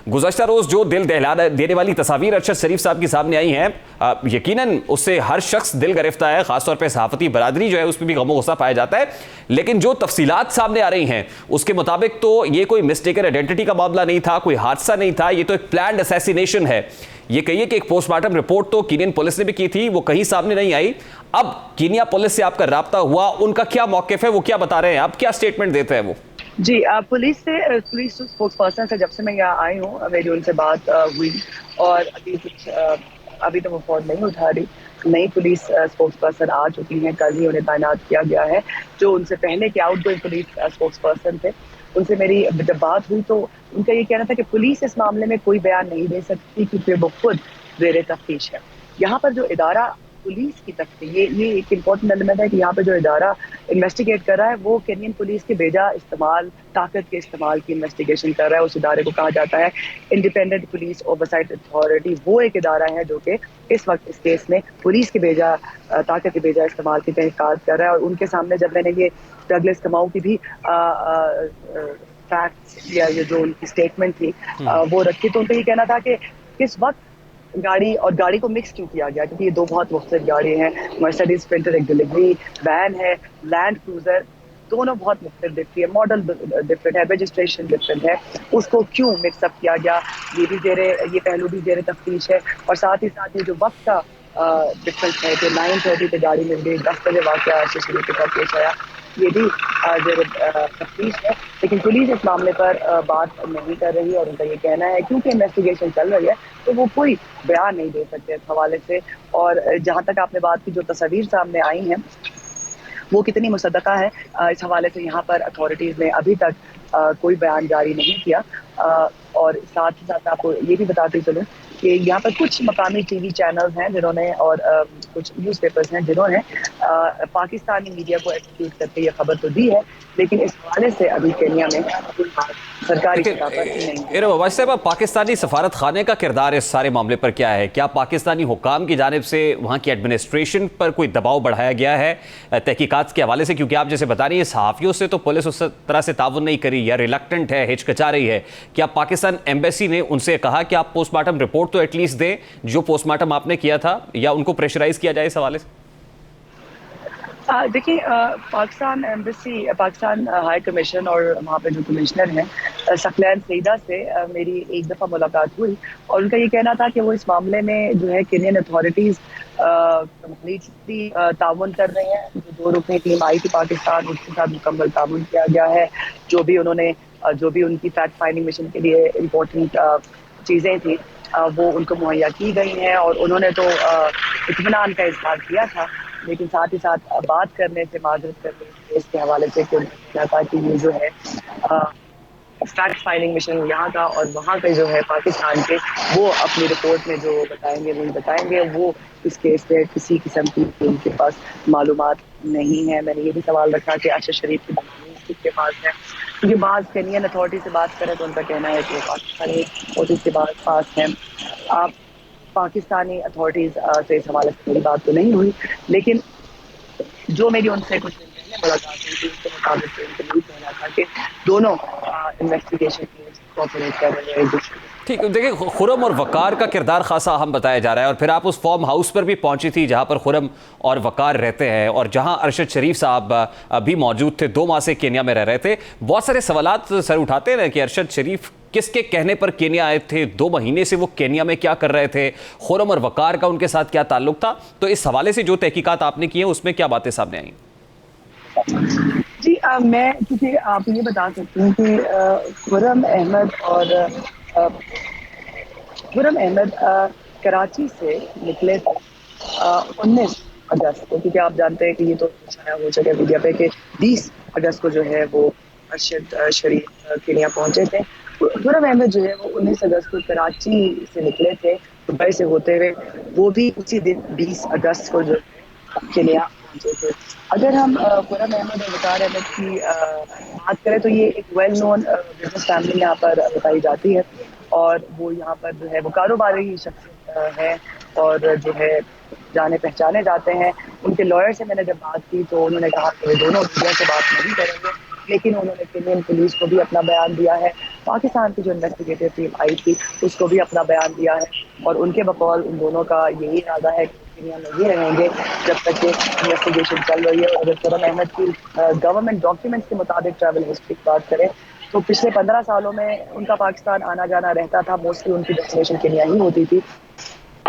गुज़श्ता रोज़ जो दिल दहला देने वाली तस्वीर अरशद शरीफ साहब की सामने आई हैं, यकीनन उससे हर शख्स दिल गिरफ्ता है, ख़ासतौर पर सहाफ़ती बरादरी जो है उसमें भी गम गुस्सा पाया जाता है। लेकिन जो तफसीलात सामने आ रही हैं उसके मुताबिक तो ये कोई मिस्टेकन आइडेंटिटी का मामला नहीं था, कोई हादसा नहीं था, ये तो एक प्लान्ड असैसिनेशन है। ये कहिए कि एक पोस्टमार्टम रिपोर्ट तो कीनियन पुलिस ने भी की थी, वो कहीं सामने नहीं आई। अब कीनिया पुलिस से आपका राब्ता हुआ, उनका क्या मौक़िफ़ है, वो क्या बता रहे हैं, आप क्या स्टेटमेंट देते हैं वो? जी, पुलिस स्पोक्स पर्सन से जब से मैं यहाँ आई हूँ मेरी उनसे बात हुई और अभी तो वो फ़ोन नहीं उठा रही। नई पुलिस स्पोक्स पर्सन आ चुकी हैं, कल ही उन्हें तैनात किया गया है। जो उनसे पहले के आउटगोइंग पुलिस स्पोक्स पर्सन थे, उनसे मेरी जब बात हुई तो उनका ये कहना था कि पुलिस इस मामले में कोई बयान नहीं दे सकती क्योंकि वो खुद ज़ेरे तफ्तीश है। यहाँ पर जो इदारा पुलिस की तफ्तीश, ये एक इम्पोर्टेंट एलिमेंट है कि यहाँ पे जो इदारा इन्वेस्टिगेट कर रहा है वो केनियन पुलिस के बेजा इस्तेमाल, ताकत के इस्तेमाल की इन्वेस्टिगेशन कर रहा है। उस इदारे को कहा जाता है इंडिपेंडेंट पुलिस ओवरसाइट अथॉरिटी। वो एक इदारा है जो कि इस वक्त इस केस में पुलिस के बेजा ताकत के बेजा इस्तेमाल की तहकीकात कर रहा है। और उनके सामने जब मैंने ये डगलस कमाऊ की भी फैक्ट्स या ये जो उनकी स्टेटमेंट थी वो रखी, तो उनका ये कहना था कि किस वक्त गाड़ी को मिक्स क्यों किया गया, क्योंकि ये दो बहुत मुख्तलिफ गाड़ी हैं। मर्सिडीज स्प्रिंटर एक डिलीवरी वैन है, लैंड क्रूजर, दोनों बहुत मुख्तलिफ दिखती है, मॉडल डिफरेंट है, रजिस्ट्रेशन डिफरेंट है, उसको क्यों मिक्सअप किया गया, ये पहलू भी ज़ेरे तफ्तीश है। और साथ ही साथ ये जो वक्त का डिफरेंस है कि 9:30 पे गाड़ी मिल गई, 10 बजे वाक़या अरशद शरीफ के साथ पेश आया, ये भी ज़ेरे तफ्तीश है। लेकिन पुलिस इस मामले पर बात नहीं कर रही और उनका ये कहना है क्योंकि इन्वेस्टिगेशन चल रही है तो वो कोई बयान नहीं दे सकते इस हवाले से। और जहाँ तक आपने बात की, जो तस्वीर सामने आई हैं वो कितनी मुसद्दका है, इस हवाले से यहाँ पर अथॉरिटीज़ ने अभी तक कोई बयान जारी नहीं किया। और साथ ही साथ आपको ये भी बताते चलूँ कि यहाँ पर कुछ मकामी टीवी चैनल्स हैं जिन्होंने और कुछ न्यूज़पेपर्स हैं जिन्होंने पाकिस्तानी मीडिया को एट्रीब्यूट करके ये खबर तो दी है, लेकिन इस हवाले से अभी केनिया में कोई बात सरकारी सतह पर नहीं है। पाकिस्तानी सफारत खाने का किरदार इस सारे मामले पर क्या है? क्या पाकिस्तानी हुकाम की जानिब से वहाँ की एडमिनिस्ट्रेशन पर कोई दबाव बढ़ाया गया है तहकीकात के हवाले से? क्योंकि आप जैसे बता रही हैं सहाफ़ियों से तो पुलिस उस तरह से ताउन नहीं करी या रिलक्टेंट है, हिचकिचा रही है। क्या पाकिस्तान एम्बेसी ने उनसे कहा कि आप पोस्टमार्टम रिपोर्ट तो एटलीस्ट दें जो पोस्टमार्टम आपने किया था, या उनको प्रेशराइज किया जाए इस हवाले से? देखिए, Pakistan embassy, Pakistan high commission और वहाँ पे जो कमिश्नर हैं सकलैन सईदा से मेरी एक दफ़ा मुलाकात हुई और उनका ये कहना था कि वो इस मामले में जो है केनियन अथॉरिटीज़ कम्प्लीटली ताउन कर रहे हैं। जो 2 रुकनी टीम आई थी पाकिस्तान, उसके साथ मुकम्मल ताउन किया गया है। जो भी उनकी फैक्ट फाइंडिंग मिशन के लिए इम्पोर्टेंट चीज़ें थी वो उनको मुहैया की गई हैं और उन्होंने तो इत्मीनान का इज़हार किया था। लेकिन साथ ही साथ बात करने से, माजरत करने से, इसके हवाले से क्या था कि ये जो है फैक्ट फाइंडिंग मिशन यहाँ का और वहाँ का जो है पाकिस्तान के, वो अपनी रिपोर्ट में जो बताएंगे वही बताएंगे। वो इस केस पे किसी किस्म की उनके पास मालूमात नहीं है। मैंने ये भी सवाल रखा कि अरशद शरीफ की दलाली किसके पास है, क्योंकि बाज़ केनियन अथॉरिटी से बात करें तो उनका कहना है कि वो पाकिस्तानी अथॉरिटीज़ के पास हैं। आप पाकिस्तानी अथॉरिटीज़ से इस हवाले से मेरी बात तो नहीं हुई, लेकिन जो मेरी उनसे कुछ दिन पहले मुलाकात हुई थी उसके मुताबिक उनका यही कहना था कि दोनों इन्वेस्टिगेशन कोऑपरेट कर रहे हैं एक दूसरे। ठीक, देखिए खुरम और वकार का किरदार खासा अहम बताया जा रहा है और फिर आप उस फार्म हाउस पर भी पहुंची थी जहां पर खुरम और वकार रहते हैं और जहां अरशद शरीफ साहब भी मौजूद थे, 2 माह से केनिया में रह रहे थे। बहुत सारे सवालात सर उठाते हैं कि अरशद शरीफ किसके कहने पर केनिया आए थे, 2 महीने से वो केनिया में क्या कर रहे थे, खुरम और वकार का उनके साथ क्या ताल्लुक था? तो इस हवाले से जो तहकीकात आपने की है उसमें क्या बातें सामने आई? जी, मैं क्योंकि आप ये बता सकती हूँ कि खुरम अहमद कराची से निकले थे 19 अगस्त को, क्योंकि आप जानते हैं कि ये तो छाया हो चुका है मीडिया पे कि 20 अगस्त को जो है वो अरशद शरीफ केनिया पहुंचे थे। खुरम अहमद जो है वो 19 अगस्त को कराची से निकले थे दुबई से होते हुए, वो भी उसी दिन 20 अगस्त को जो केनिया पहुंचे थे। अगर हम खुरम अहमद और वकार अहमद की बात करें तो ये एक वेल नोन बिजनेस फैमिली यहाँ पर बताई जाती है और वो यहाँ पर जो है वो कारोबारी शख्स है और जो है जाने पहचाने जाते हैं। उनके लॉयर से मैंने जब बात की तो उन्होंने कहा कि वे दोनों मीडिया से बात नहीं करेंगे, लेकिन उन्होंने केनियन पुलिस को भी अपना बयान दिया है पाकिस्तान की जो इन्वेस्टिगेटिव टीम आई थी उसको भी अपना बयान दिया है और उनके बकौल उन दोनों का यही इरादा है कि केनिया में ही रहेंगे जब तक कि इन्वेस्टिगेशन चल रही है। और अगर फरहान अहमद की गवर्नमेंट डॉक्यूमेंट्स के मुताबिक ट्रैवल हिस्ट्री की बात करें तो पिछले 15 सालों में उनका पाकिस्तान आना जाना रहता था, मोस्टली उनकी डेस्टिनेशन केनिया ही होती थी।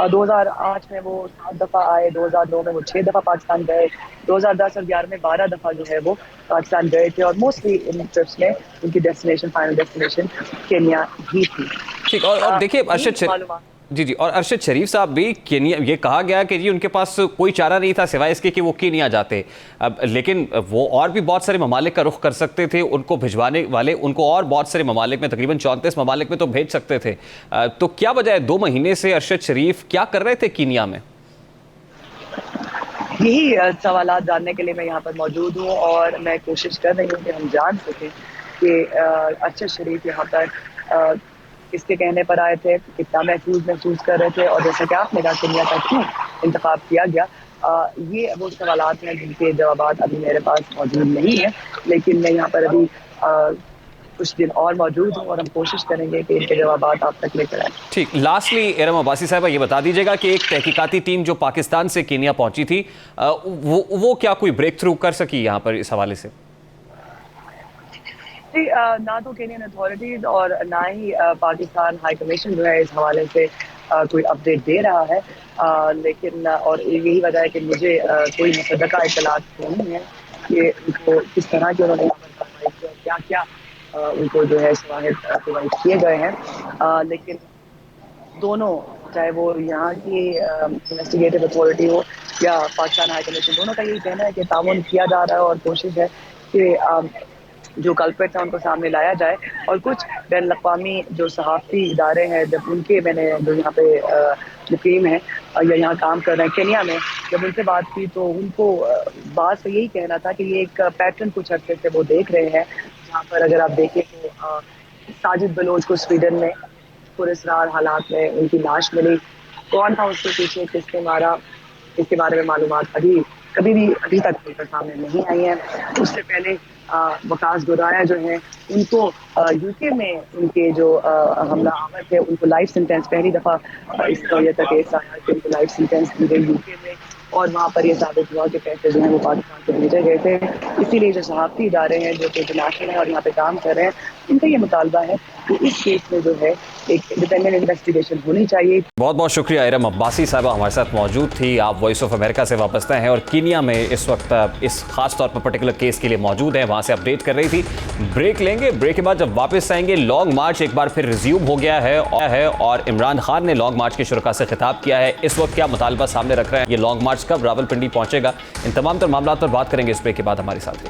2008 में वो 7 दफ़ा आए, 2009 में वो 6 दफ़ा पाकिस्तान गए, 2010 और 11 में 12 दफ़ा जो है वो पाकिस्तान गए थे और मोस्टली इन ट्रिप्स में उनकी डेस्टिनेशन, फाइनल डेस्टिनेशन केनिया ही थी। ठीक, और देखिए अरशद मालूमात जी जी, और अरशद शरीफ साहब भी केनिया, ये कहा गया कि जी उनके पास कोई चारा नहीं था सिवाय इसके कि वो केनिया जाते। अब लेकिन वो और भी बहुत सारे ममालिक का रुख कर सकते थे, उनको भिजवाने वाले उनको और बहुत सारे ममालिक में, तकरीबन 34 ममालिक में तो भेज सकते थे। तो क्या वजह है 2 महीने से अरशद शरीफ क्या कर रहे थे केनिया में? यही सवालात जानने के लिए मैं यहाँ पर मौजूद हूँ और मैं कोशिश कर रही हूँ कि हम जान सकें कि अरशद शरीफ यहाँ पर किसके कहने पर आए थे, कितना महसूस कर रहे थे और जैसा कि आपने कहा केनिया का क्यों इंतखाब किया गया। ये वो सवालात हैं जिनके जवाबात अभी मेरे पास मौजूद नहीं है, लेकिन मैं यहाँ पर अभी कुछ दिन और मौजूद हूँ और हम कोशिश करेंगे कि इनके जवाबात आप तक लेकर आएँ। ठीक, लास्टली इरम अब्बासी साहबा ये बता दीजिएगा कि एक तहकीकाती टीम जो पाकिस्तान से केनिया पहुंची थी वो क्या कोई ब्रेक थ्रू कर सकी यहाँ पर इस हवाले से? जी, ना तो केनियन अथॉरिटीज और ना ही पाकिस्तान हाई कमीशन जो है इस हवाले से कोई अपडेट दे रहा है, लेकिन और यही वजह है कि मुझे कोई मुसद्दका इत्तलात नहीं है कि उनको किस तरह के उन्होंने कार्रवाई की और क्या क्या उनको जो है शवाहिद प्रोवाइड किए गए हैं। लेकिन दोनों, चाहे वो यहाँ की इन्वेस्टिगेटिव अथॉरिटी हो या पाकिस्तान हाई कमीशन, दोनों का यही कहना है कि ताउन किया जा रहा है और कोशिश है कि जो कल्प्रिट्स हैं उनको सामने लाया जाए। और कुछ बैन अवी जो सहाफ़ी इदारे हैं, जब उनके मैंने जो यहाँ पे मुकीम हैं या यहाँ काम कर रहे हैं केनिया में, जब उनसे बात की तो उनको बात यही कहना था कि ये एक पैटर्न कुछ अर्से से वो देख रहे हैं, जहाँ पर अगर आप देखें तो साजिद बलोच को स्वीडन में पुरस्कार हालात में उनकी लाश मिली, कौन था उसके पीछे, किसने मारा, इसके बारे में मालूमात अभी तक उनके सामने नहीं आई है। उससे पहले वकास गुराया जो हैं उनको यूके में उनके जो हमला आवर थे उनको लाइफ सेंटेंस, पहली दफ़ा इस नौयत का केस आया कि उनको लाइफ सेंटेंस दी गई यूके में और वहाँ पर ये साबित हुआ कि पैसे जो हैं वो पाकिस्तान को भेजे गए थे। इसीलिए जो सहाफ़ती इदारे हैं जो कि इंटरनेशनल हैं और यहाँ पे काम कर रहे हैं, उनका ये मुतालबा है कि इस केस में जो है एक इंडिपेंडेंट इन्वेस्टिगेशन होनी चाहिए। बहुत बहुत शुक्रिया इरम अब्बासी साहबा हमारे साथ मौजूद थी। आप वॉइस ऑफ अमेरिका से वाबस्ता हैं और कीनिया में इस वक्त इस खास तौर पर पर्टिकुलर केस के लिए मौजूद हैं, वहाँ से अपडेट कर रही थी। ब्रेक लेंगे, ब्रेक के बाद जब वापस आएंगे लॉन्ग मार्च एक बार फिर रिज्यूम हो गया है और इमरान खान ने लॉन्ग मार्च के शुरका से खिताब किया है। इस वक्त क्या मुतालबा सामने रख रहे हैं, ये लॉन्ग मार्च कब रावलपिंडी पहुंचेगा, इन तमाम तर मामलों पर बात करेंगे इस ब्रेक के बाद। हमारे साथ